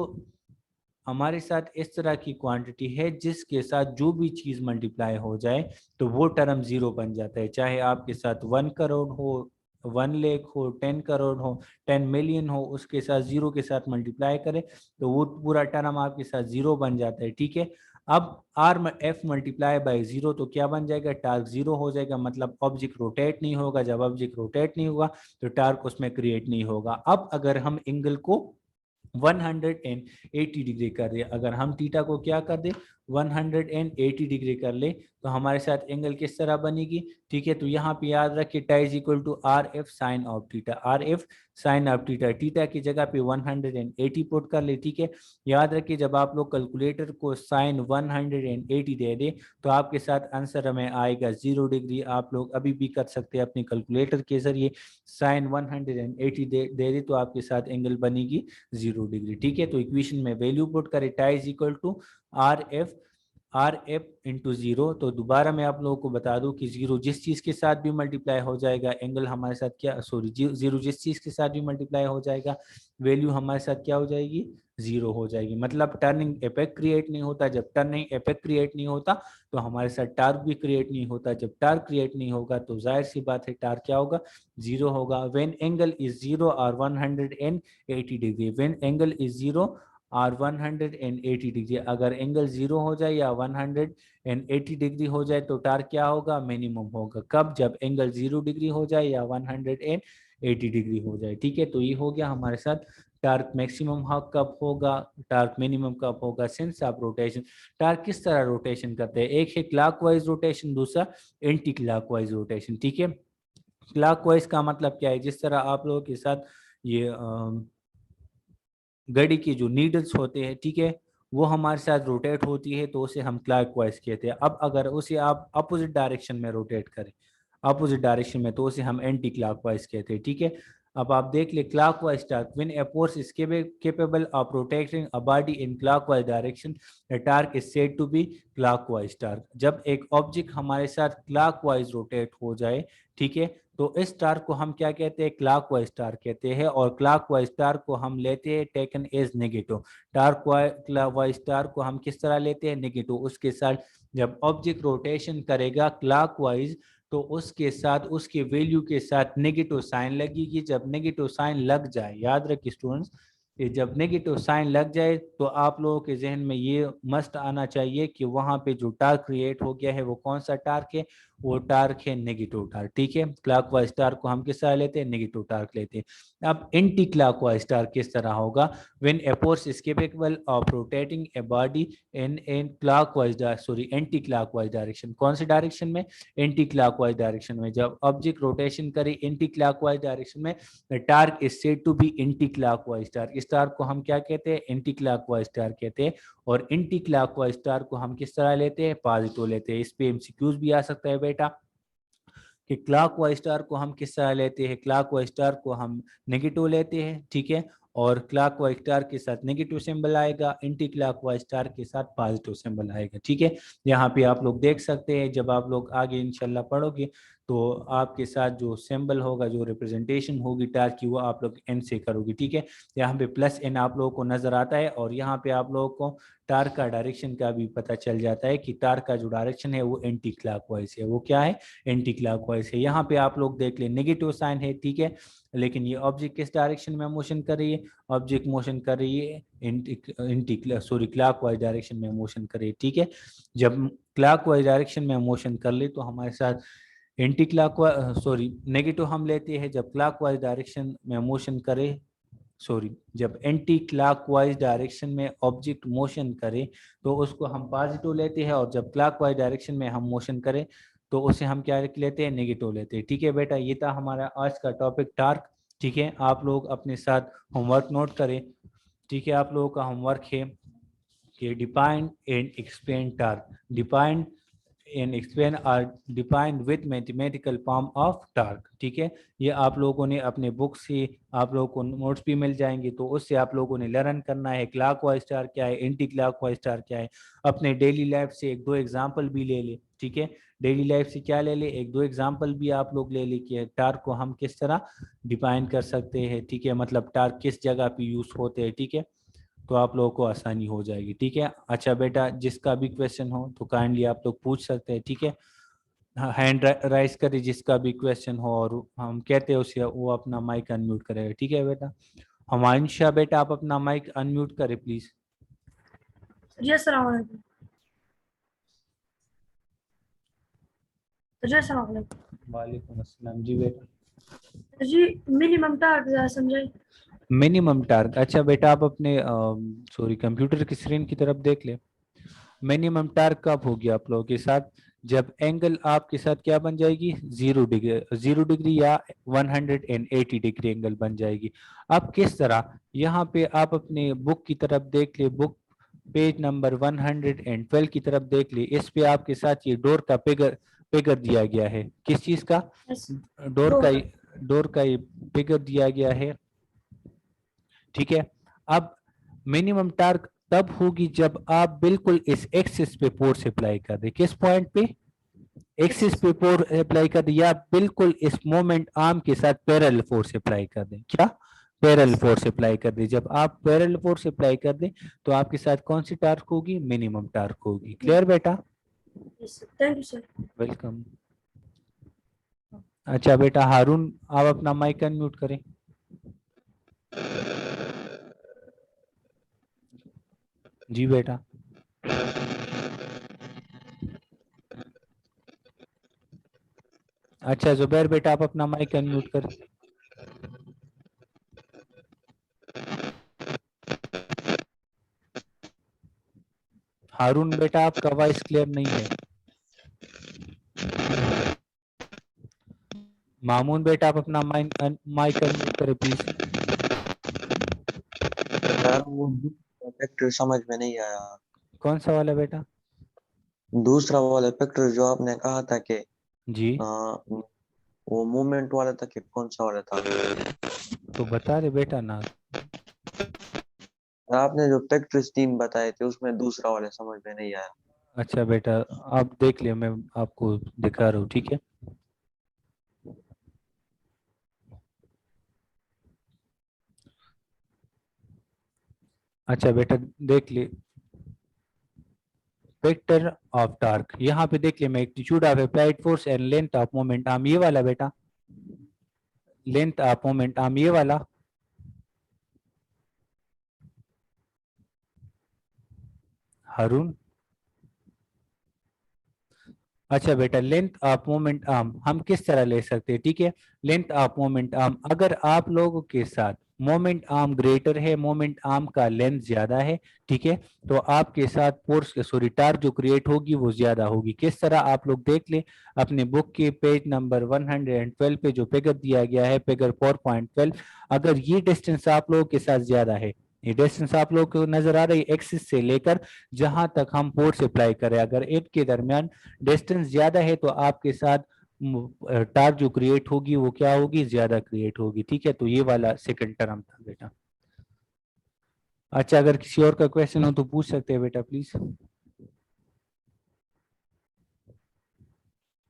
A: हमारे साथ इस तरह की क्वांटिटी है जिसके साथ जो भी चीज मल्टीप्लाई हो जाए तो वो टर्म 0 बन जाता है। चाहे आपके साथ 1 करोड़ हो, 1 लाख हो, 10 करोड़ हो, 10 मिलियन हो, उसके साथ 0 के साथ मल्टीप्लाई करें तो वो पूरा टर्म आपके साथ 0 बन जाता है। ठीक है, अब आर एफ मल्टीप्लाई बाय 0 तो क्या बन जाएगा? टार्क 0 हो जाएगा, मतलब ऑब्जेक्ट रोटेट नहीं होगा। जब ऑब्जेक्ट रोटेट नहीं होगा तो टार्क उसमें क्रिएट नहीं होगा। अब अगर हम एंगल को 180 डिग्री कर दे, अगर हम थीटा को क्या कर दे 180 डिग्री कर ले तो हमारे साथ एंगल किस तरह बनेगी? ठीक है, तो यहाँ पे याद रखिए tau is equal to r F sine of theta. R F sine of theta, theta की जगह पे 180 पुट कर ले। ठीक है, याद रखिए जब आप लोग कैलकुलेटर को साइन 180 दे दे तो आपके साथ आंसर हमें आएगा 0 डिग्री। आप लोग अभी भी कर सकते हैं अपने कैलकुलेटर के जरिए, साइन 180 दे दे तो आपके साथ एंगल बनेगी 0 डिग्री। ठीक है, तो इक्वेशन में वैल्यू पुट करें, tau is equal to r F into 0। तो दोबारा मैं आप लोगों को बता दूं कि 0 जिस चीज के साथ भी मल्टीप्लाई हो जाएगा एंगल हमारे साथ क्या, सॉरी 0 जिस चीज के साथ भी मल्टीप्लाई हो जाएगा वैल्यू हमारे साथ क्या हो जाएगी? 0 हो जाएगी। मतलब टर्निंग इफेक्ट क्रिएट नहीं होता। जब टर्निंग इफेक्ट क्रिएट नहीं होता तो हमारे साथ टार्क भी क्रिएट नहीं होता। जब टार्क क्रिएट नहीं होगा तो जाहिर सी बात है टार्क क्या होगा? 0 होगा। व्हेन एंगल इज 0 और 180 डिग्री, व्हेन एंगल इज 0 और 180 डिग्री, अगर एंगल 0 हो जाए या 180 डिग्री हो जाए तो टार्क क्या होगा? मिनिमम होगा। कब? जब एंगल 0 डिग्री हो जाए या 180 डिग्री हो जाए। ठीक है, तो ये हो गया हमारे साथ टार्क मैक्सिमम कब होगा, टार्क मिनिमम कब होगा। सिंस आप रोटेशन, टार्क किस तरह रोटेशन करते हैं? एक है क्लॉकवाइज रोटेशन, दूसरा एंटी क्लॉकवाइज रोटेशन। ठीक है, क्लॉकवाइज का मतलब क्या है? जिस तरह आप लोगों के साथ ये घड़ी की जो नीडल्स होते हैं, ठीक है, वो हमारे साथ रोटेट होती है तो उसे हम क्लॉकवाइज कहते हैं। अब अगर उसे आप अपोजिट डायरेक्शन में रोटेट करें, अपोजिट डायरेक्शन में, तो उसे हम एंटी क्लॉकवाइज कहते हैं। ठीक है, अब आप देख ले clockwise torque, when a force is capable of rotating a body in clockwise direction the torque is said to be clockwise torque. जब एक ऑब्जेक्ट हमारे साथ क्लॉकवाइज रोटेट हो जाए, ठीक है, तो इस टार्क को हम क्या कहते हैं? क्लॉकवाइज टार्क कहते हैं। और क्लॉकवाइज टार्क को हम लेते हैं taken as negative. Clockwise torque को हम किस तरह लेते हैं? नेगेटिव। उसके साथ जब ऑब्जेक्ट रोटेशन करेगा क्लॉकवाइज तो उसके साथ उसके वैल्यू के साथ नेगेटिव साइन लगेगी। जब नेगेटिव साइन लग जाए, याद रखिए स्टूडेंट्स, जब नेगेटिव साइन लग जाए तो आप लोगों के जहन में ये मस्ट आना चाहिए कि वहां पे जो टार्क क्रिएट हो गया है वो कौन सा टार्क है? वो टार्क है नेगेटिव टार्क। ठीक है, क्लॉकवाइज टार्क को हम किस तरह लेते हैं? नेगेटिव टार्क लेते हैं। अब एंटी क्लॉकवाइज टार्क किस तरह होगा? When a force is capable of rotating a body in clockwise, sorry anti clockwise direction. कौन सी डायरेक्शन में? एंटी क्लॉकवाइज डायरेक्शन में। जब ऑब्जेक्ट रोटेशन करे एंटी क्लॉकवाइज डायरेक्शन में, the torque is said to be anti clockwise torque. इस torque को हम क्या कहते हैं? एंटी क्लॉकवाइज टार्क कहते हैं। और एंटी क्लॉकवाइज टार्क को हम किस तरह लेते हैं? पॉजिटिव लेते हैं। इस पे एमसीक्यूज भी आ सकता है बेटा कि क्लॉकवाइज टार्क को हम किस तरह लेते हैं? क्लॉकवाइज टार्क को हम नेगेटिव लेते हैं। ठीक है, और क्लॉकवाइज टार्क के साथ नेगेटिव सिंबल आएगा, एंटी क्लॉकवाइज टार्क के साथ पॉजिटिव सिंबल आएगा। ठीक है, यहाँ पे आप लोग देख सकते हैं, जब आप लोग आगे इंशाल्लाह पढ़ोगे तो आपके साथ जो सिंबल होगा, जो रिप्रेजेंटेशन होगी टार्क की, वो आप लोग एन से करोगे। ठीक है, यहाँ पे प्लस एन आप लोगों को नजर आता है और यहाँ पे आप लोगों को टार्क का डायरेक्शन का भी पता चल जाता है कि टार्क का जो डायरेक्शन है वो एंटी क्लॉकवाइज है। वो क्या है? एंटी क्लॉकवाइज है। यहाँ पे आप लोग देख ले नेगेटिव साइन है। ठीक है, लेकिन ये ऑब्जेक्ट किस डायरेक्शन में मोशन कर रही है? ऑब्जेक्ट मोशन कर रही है क्लॉकवाइज डायरेक्शन में मोशन कर रही है। ठीक है, जब क्लॉकवाइज डायरेक्शन में मोशन कर ले तो हमारे साथ एंटी क्लॉकवाइज, सॉरी नेगेटिव हम लेते हैं। जब क्लॉकवाइज डायरेक्शन में मोशन करे सॉरी जब एंटी क्लॉकवाइज डायरेक्शन में ऑब्जेक्ट मोशन करे तो उसको हम पॉजिटिव लेते हैं, और जब क्लॉकवाइज डायरेक्शन में हम मोशन करें तो उसे हम क्या लेते हैं, नेगेटिव लेते हैं। ठीक है बेटा, ये था हमारा आज का टॉपिक टार्क। ठीक है, आप लोग अपने साथ होमवर्क नोट करें। ठीक है, आप लोगों का होमवर्क है कि define and explain torque. Define and explain are defined with mathematical form of torque. ठीक है, ये आप लोगों ने अपने बुक से, आप लोगों को नोट्स भी मिल जाएंगे, तो उससे आप लोगों ने लर्न करना है क्लॉकवाइज टार्क क्या है, एंटी क्लॉकवाइज टार्क क्या है। अपने डेली लाइफ से एक दो एग्जाम्पल भी ले ले। ठीक है, डेली लाइफ से क्या ले ले, एक दो एग्जाम्पल भी आप लोग ले ले कि टार्क को हम किस तरह डिफाइन कर सकते हैं। ठीक है, मतलब टार्क किस जगह पे यूज होते हैं। ठीक है, तो आप लोगों को आसानी हो जाएगी। ठीक है, अच्छा बेटा, जिसका भी क्वेश्चन हो तो काइंडली आप लोग पूछ सकते हैं। ठीक है, हैंड राइज करिए जिसका भी क्वेश्चन हो, और हम कहते हैं उसे वो अपना माइक अनम्यूट करेगा। ठीक है बेटा, हमांशा बेटा आप अपना माइक अनम्यूट करें प्लीज।
B: जी अस्सलाम वालेकुम। जी अस्सलाम वालेकुम।
A: वालेकुम अस्सलाम। जी बेटा।
B: जी मिनिमम टार्क जरा समझाइए।
A: मिनिमम टार्क, अच्छा बेटा आप अपने सॉरी कंप्यूटर की स्क्रीन की तरफ देख ले। मिनिमम टार्क कब होगी आप लोगों के साथ, जब एंगल आपके साथ क्या बन जाएगी, 0 डिग्री या 180 डिग्री एंगल बन जाएगी। अब किस तरह, यहाँ पे आप अपने बुक की तरफ देख ले, बुक पेज नंबर 112 की तरफ देख ले। इस पे आपके साथ ये डोर का फिगर फिगर दिया गया है। किस चीज का, डोर का डोर का ये फिगर दिया गया है। ठीक है, अब मिनिमम टार्क तब होगी जब आप बिल्कुल इस एक्सिस पे फोर्स अप्लाई कर दे। किस पॉइंट पे, एक्सिस पे फोर्स अप्लाई कर दे, या बिल्कुल इस मोमेंट आर्म के साथ पैरेलल फोर्स अप्लाई कर दे। क्या, पैरेलल फोर्स अप्लाई कर दे। जब आप पैरेलल फोर्स अप्लाई कर दे तो आपके साथ कौन सी टार्क होगी, मिनिमम टार्क होगी। क्लियर बेटा,
B: थैंक यू सर।
A: वेलकम। अच्छा बेटा हारून, आप अपना माइक अनम्यूट करें। जी बेटा। अच्छा जुबैर बेटा आप अपना माइक अनम्यूट कर। हारून बेटा आपका वॉइस क्लियर नहीं है। मामून बेटा आप अपना माइक अनम्यूट करें प्लीज।
C: यार वो फैक्टर समझ में नहीं आया।
A: कौन सा वाला बेटा,
C: दूसरा वाला फैक्टर जो आपने कहा था कि
A: जी
C: वो मूवमेंट वाला था कि कौन सा वाला था।
A: तो बता दे बेटा ना।
C: आपने जो फैक्टर्स तीन बताए थे उसमें दूसरा वाला समझ में नहीं आया।
A: अच्छा बेटा आप देख लियो, मैं आपको दिखा रहा हूँ। ठीक है, अच्छा बेटा देख ले, वेक्टर ऑफ टार्क, यहाँ पे देख ले, magnitude of applied force and length of moment arm, ये वाला बेटा, लेंथ ऑफ मोमेंट आर्म ये वाला। हारून, अच्छा बेटा लेंथ ऑफ मोमेंट आर्म हम किस तरह ले सकते हैं। ठीक है, लेंथ ऑफ मोमेंट आर्म, अगर आप लोगों के साथ मोमेंट आर्म ग्रेटर है, मोमेंट आर्म का लेंथ ज्यादा है, ठीक है, तो आपके साथ फोर्स सॉरी टार्क जो क्रिएट होगी वो ज्यादा होगी। किस तरह, आप लोग देख ले अपने बुक के पेज नंबर 112 पे जो फिगर दिया गया है, फिगर 4.12, अगर ये डिस्टेंस आप लोगों के साथ ज्यादा है, ये डिस्टेंस आप लोग को नजर आ रही है एक्सिस से लेकर जहां तक हम फोर्स अप्लाई करें, अगर इनके दरमियान डिस्टेंस ज्यादा है तो आपके साथ टार्क जो क्रिएट होगी वो क्या होगी, ज्यादा क्रिएट होगी। ठीक है, तो ये वाला सेकंड टर्म था बेटा। अच्छा अगर किसी और का क्वेश्चन हो तो पूछ सकते हैं बेटा प्लीज।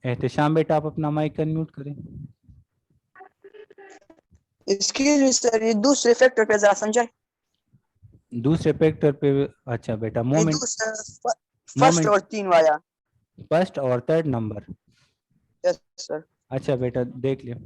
A: एहतशाम बेटा आप अपना माइक अनम्यूट करें।
D: एक्सक्यूज मी सर, ये दूसरे फैक्टर पे जरा समझाएं।
A: दूसरे फैक्टर पे, अच्छा बेटा
D: ये
A: मोमेंट,
D: दूसरा फर्स्ट
A: मोमेंट
D: और तीन वाला।
A: फर्स्ट और थर्ड नंबर।
D: Yes sir.
A: अच्छा बेटा देख लियो,